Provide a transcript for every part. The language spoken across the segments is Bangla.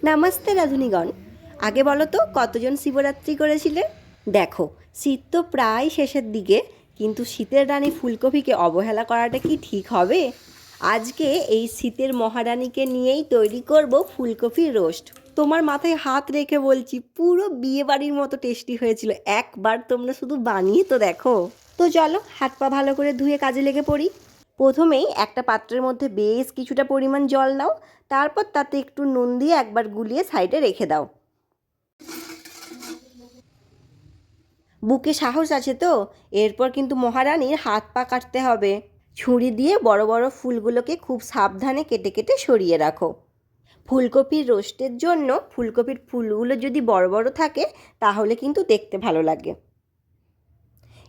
নমস্তে রাধুনিগণ। আগে বলো তো কতজন শিবরাত্রি করেছিলে? দেখো, শীত তো প্রায় শেষের দিকে, কিন্তু শীতের রানী ফুলকপিকে অবহেলা করাটা কি ঠিক হবে? আজকে এই শীতের মহারানীকে নিয়েই তৈরি করব ফুলকপির রোস্ট। তোমার মাথায় হাত রেখে বলছি, পুরো বিয়ে বাড়ির মতো টেস্টি হয়েছিল। একবার তোমরা শুধু বানিয়ে তো দেখো। তো চলো, হাত পা ভালো করে ধুয়ে কাজে লেগে পড়ি। প্রথমেই একটা পাত্রের মধ্যে বেশ কিছুটা পরিমাণ জল নাও, তারপর তাতে একটু নুন দিয়ে একবার গুলিয়ে সাইডে রেখে দাও। বুকে সাহস আছে তো? এরপর কিন্তু মহারানীর হাত পা কাটতে হবে। ছুরি দিয়ে বড় বড় ফুলগুলোকে খুব সাবধানে কেটে কেটে সরিয়ে রাখো। ফুলকপির রোস্টের জন্য ফুলকপির ফুলগুলো যদি বড় বড় থাকে তাহলে কিন্তু দেখতে ভালো লাগে।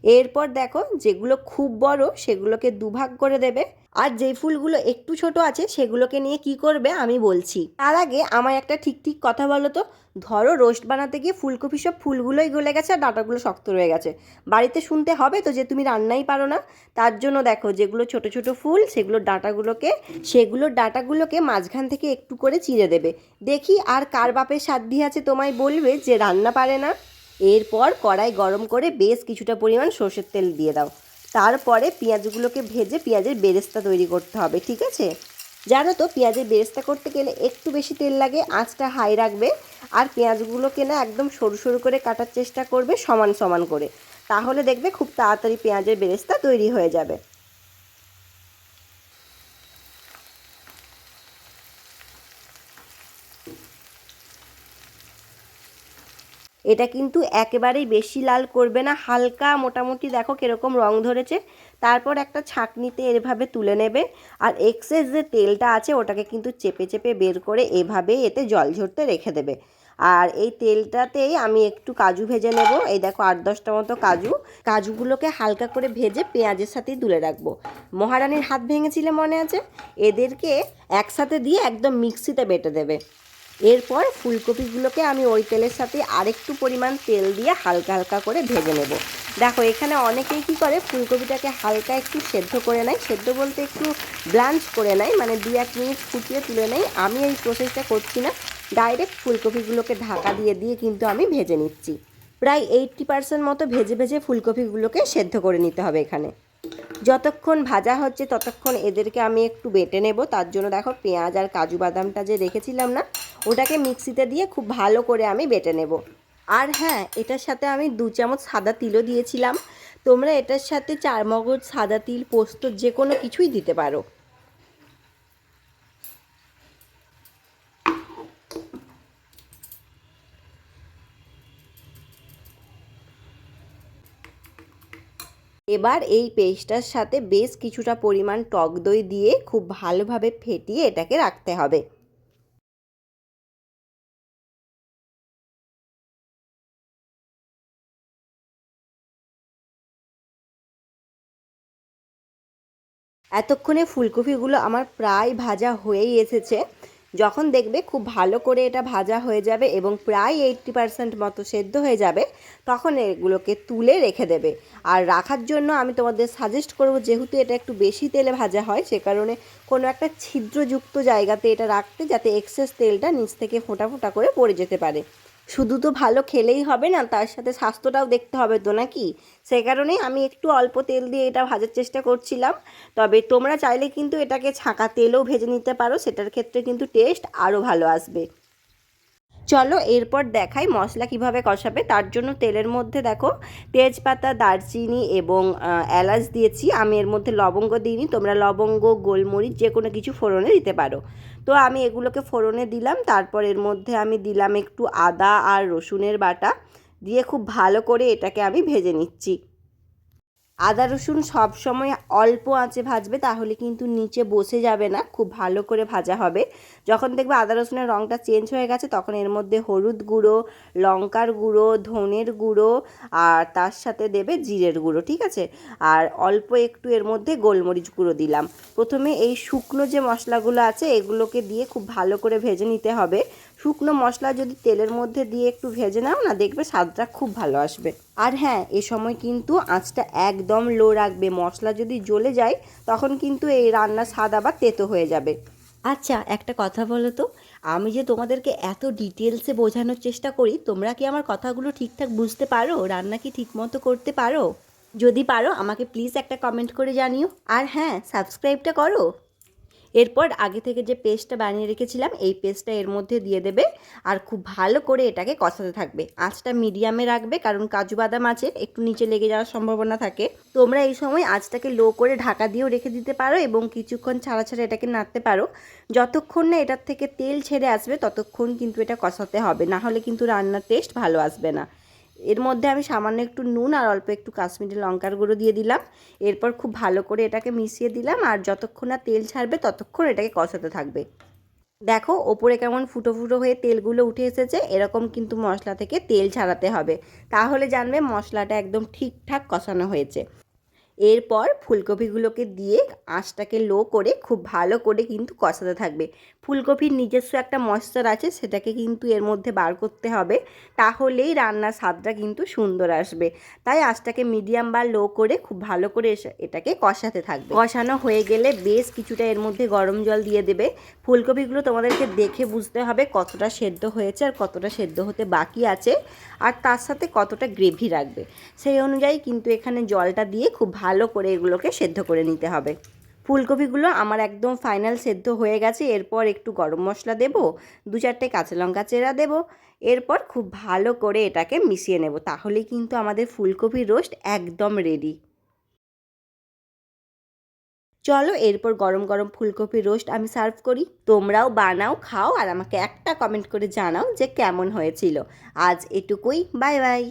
এরপর দেখো, যেগুলো খুব বড় সেগুলোকে দুভাগ করে দেবে, আর যেই ফুলগুলো একটু ছোট আছে সেগুলোকে নিয়ে কি করবে আমি বলছি। তার আগে আমার একটা ঠিক ঠিক কথা বলো তো, ধরো রোস্ট বানাতে গিয়ে ফুলকপি সব ফুলগুলোই গলে গেছে আর ডাঁটাগুলো শক্ত রয়ে গেছে, বাড়িতে শুনতে হবে তো যে তুমি রান্নাই পারো না। তার জন্য দেখো, যেগুলো ছোট ছোট ফুল সেগুলোর ডাঁটাগুলোকে মাঝখান থেকে একটু করে চিড়ে দেবে। দেখি আর কার বাপের সাধ্য আছে তোমায় বলবে যে রান্না পারে না। এরপর কড়াই গরম করে বেশ কিছুটা পরিমাণ সর্ষের তেল দিয়ে দাও। তারপরে পেঁয়াজগুলোকে ভেজে পেঁয়াজের বেরেস্তা তৈরি করতে হবে, ঠিক আছে? জানো তো, পেঁয়াজের বেরেস্তা করতে গেলে একটু বেশি তেল লাগে, আঁচটা হাই রাখবে। আর পেঁয়াজগুলোকে না একদম সরু সরু করে কাটার চেষ্টা করবে, সমান সমান করে। তাহলে দেখবে খুব তাড়াতাড়ি পেঁয়াজের বেরেস্তা তৈরি হয়ে যাবে। এটা কিন্তু একেবারেই বেশি লাল করবে না, হালকা মোটামুটি দেখো কীরকম রং ধরেছে। তারপর একটা ছাঁকনিতে এভাবে তুলে নেবে, আর এক্সেস যে তেলটা আছে ওটাকে কিন্তু চেপে চেপে বের করে এভাবেই এতে জল ঝরতে রেখে দেবে। আর এই তেলটাতেই আমি একটু কাজু ভেজে নেব। এই দেখো 8-10টা মতো কাজুগুলোকে হালকা করে ভেজে পেঁয়াজের সাথেই তুলে রাখবো। মহারানীর হাত ভেঙেছিলে মনে আছে? এদেরকে একসাথে দিয়ে একদম মিক্সিতে বেটে দেবে। এরপর ফুলকপিগুলোকে আমি ওই তেলের সাথে আরেকটু পরিমাণ তেল দিয়ে হালকা হালকা করে ভেজে নেব। দেখো, এখানে অনেকেই কী করে, ফুলকপিটাকে হালকা একটু সেদ্ধ করে নেয়, সেদ্ধ বলতে একটু ব্লাঞ্চ করে নেয়, মানে 2-1 মিনিট ফুটিয়ে তুলে নেয়। আমি এই প্রসেসটা করছি না, ডাইরেক্ট ফুলকপিগুলোকে ঢাকা দিয়ে দিয়ে কিন্তু আমি ভেজে নিচ্ছি। প্রায় 80% মতো ভেজে ভেজে ফুলকপিগুলোকে সেদ্ধ করে নিতে হবে এখানে। যতক্ষণ ভাজা হচ্ছে ততক্ষণ এদেরকে আমি একটু বেটে নেব। তার জন্য দেখো, পেঁয়াজ আর কাজু বাদামটা যে রেখেছিলাম না, ওটাকে মিক্সিতে দিয়ে খুব ভালো করে আমি বেটে নেব। আর হ্যাঁ, এটার সাথে আমি 2 চামচ সাদা তিলও দিয়েছিলাম। তোমরা এটার সাথে 4 মগজ, সাদা তিল, পোস্ত যে কোনো কিছুই দিতে পারো। এবার এই পেস্টটার সাথে বেশ কিছুটা পরিমাণ টক দই দিয়ে খুব ভালোভাবে ফেটিয়ে এটাকে রাখতে হবে। এতক্ষণে ফুলকপিগুলো আমার প্রায় ভাজা হয়েই এসেছে। যখন দেখবে খুব ভালো করে এটা ভাজা হয়ে যাবে এবং প্রায় 80% মতো সেদ্ধ হয়ে যাবে, তখন এগুলোকে তুলে রেখে দেবে। আর রাখার জন্য আমি তোমাদের সাজেস্ট করব, যেহেতু এটা একটু বেশি তেলে ভাজা হয়, সে কারণে কোনো একটা ছিদ্রযুক্ত জায়গাতে এটা রাখতে, যাতে এক্সেস তেলটা নিচ থেকে ফোঁটা ফোঁটা করে পড়ে যেতে পারে। শুধু তো ভালো খেলেই হবে না, তার সাথে স্বাস্থ্যটাও দেখতে হবে তো নাকি? সেই কারণেই আমি একটু অল্প তেল দিয়ে এটা ভাজার চেষ্টা করছিলাম। তবে তোমরা চাইলে কিন্তু এটাকে ছাঁকা তেলেও ভেজে নিতে পারো, সেটার ক্ষেত্রে কিন্তু টেস্ট আরও ভালো আসবে। চলো এরপর দেখাই মশলা কিভাবে কষাবে। তার জন্য তেলের মধ্যে দেখো, তেজপাতা, দারচিনি এবং এলাচ দিয়েছি। আমি এর মধ্যে লবঙ্গ দিইনি, তোমরা লবঙ্গ, গোলমরিচ যে কোনো কিছু ফোড়নে দিতে পারো। তো আমি এগুলোকে ফোড়নে দিলাম। তারপর এর মধ্যে আমি দিলাম একটু আদা আর রসুনের বাটা, দিয়ে খুব ভালো করে এটাকে আমি ভেজে নিচ্ছি। আদা রসুন সব সময় অল্প আঁচে ভাজবে, তাহলে কিন্তু নিচে বসে যাবে না, খুব ভালো করে ভাজা হবে। যখন দেখবে আদা রসুনের রঙটা চেঞ্জ হয়ে গেছে, তখন এর মধ্যে হলুদ গুঁড়ো, লঙ্কার গুঁড়ো, ধনের গুঁড়ো, আর তার সাথে দেবে জিরের গুঁড়ো, ঠিক আছে? আর অল্প একটু এর মধ্যে গোলমরিচ গুঁড়ো দিলাম। প্রথমে এই শুকনো যে মশলাগুলো আছে এগুলোকে দিয়ে খুব ভালো করে ভেজে নিতে হবে। শুকনো মশলা যদি তেলের মধ্যে দিয়ে একটু ভেজে নাও না, দেখবে স্বাদটা খুব ভালো আসবে। আর হ্যাঁ, এ সময় কিন্তু আঁচটা একদম লো রাখবে। মশলা যদি জ্বলে যায় তখন কিন্তু এই রান্নার স্বাদ আবার তেতো হয়ে যাবে। আচ্ছা, একটা কথা বলো তো, আমি যে তোমাদেরকে এত ডিটেলসে বোঝানোর চেষ্টা করি, তোমরা কি আমার কথাগুলো ঠিকঠাক বুঝতে পারো? রান্না কি ঠিকমতো করতে পারো? যদি পারো আমাকে প্লিজ একটা কমেন্ট করে জানিও। আর হ্যাঁ, সাবস্ক্রাইবটা করো। এরপর আগে থেকে যে পেস্টটা বানিয়ে রেখেছিলাম এই পেস্টটা এর মধ্যে দিয়ে দেবে আর খুব ভালো করে এটাকে কষাতে থাকবে। আঁচটা মিডিয়ামে রাখবে, কারণ কাজু বাদাম আছে একটু নিচে লেগে যাওয়ার সম্ভাবনা থাকে। তোমরা এই সময় আঁচটাকে লো করে ঢাকা দিয়েও রেখে দিতে পারো এবং কিছুক্ষণ ছাড়া ছাড়া এটাকে নাড়তে পারো। যতক্ষণ না এটার থেকে তেল ছেড়ে আসবে ততক্ষণ কিন্তু এটা কষাতে হবে, না হলে কিন্তু রান্নার টেস্ট ভালো আসবে না। এর মধ্যে আমি সামান্য একটু নুন আর অল্প একটু কাশ্মীরি লঙ্কার গুঁড়ো দিয়ে দিলাম। এরপর খুব ভালো করে এটাকে মিশিয়ে দিলাম আর যতক্ষণ না তেল ছাড়বে ততক্ষণ এটাকে কষাতে থাকবে। দেখো ওপরে কেমন ফুটো ফুটো হয়ে তেলগুলো উঠে এসেছে, এরকম কিন্তু মশলা থেকে তেল ছাড়াতে হবে, তাহলে জানবে মশলাটা একদম ঠিকঠাক কষানো হয়েছে। এরপর ফুলকপিগুলোকে দিয়ে আঁচটাকে লো করে খুব ভালো করে কিন্তু কষাতে থাকবে। ফুলকপির নিজস্ব একটা ময়েশ্চার আছে, সেটাকে কিন্তু এর মধ্যে বার করতে হবে, তাহলেই রান্নার স্বাদটা কিন্তু সুন্দর আসবে। তাই আঁচটাকে মিডিয়াম বা লো করে খুব ভালো করে এটাকে কষাতে থাকবে। কষানো হয়ে গেলে বেশ কিছুটা এর মধ্যে গরম জল দিয়ে দেবে। ফুলকপিগুলো তোমাদেরকে দেখে বুঝতে হবে কতটা সেদ্ধ হয়েছে আর কতটা সেদ্ধ হতে বাকি আছে, আর তার সাথে কতটা গ্রেভি রাখবে সেই অনুযায়ী কিন্তু এখানে জলটা দিয়ে খুব ভালো করে এগুলোকে সেদ্ধ করে নিতে হবে। ফুলকপিগুলো আমার একদম ফাইনাল সেদ্ধ হয়ে গেছে। এরপর একটু গরম মশলা দেবো, 2-4টে কাঁচা লঙ্কা চেরা দেবো। এরপর খুব ভালো করে এটাকে মিশিয়ে নেব, তাহলেই কিন্তু আমাদের ফুলকপির রোস্ট একদম রেডি। চলো এরপর গরম গরম ফুলকপির রোস্ট আমি সার্ভ করি। তোমরাও বানাও, খাও আর আমাকে একটা কমেন্ট করে জানাও যে কেমন হয়েছিল। আজ এটুকুই, বাই বাই।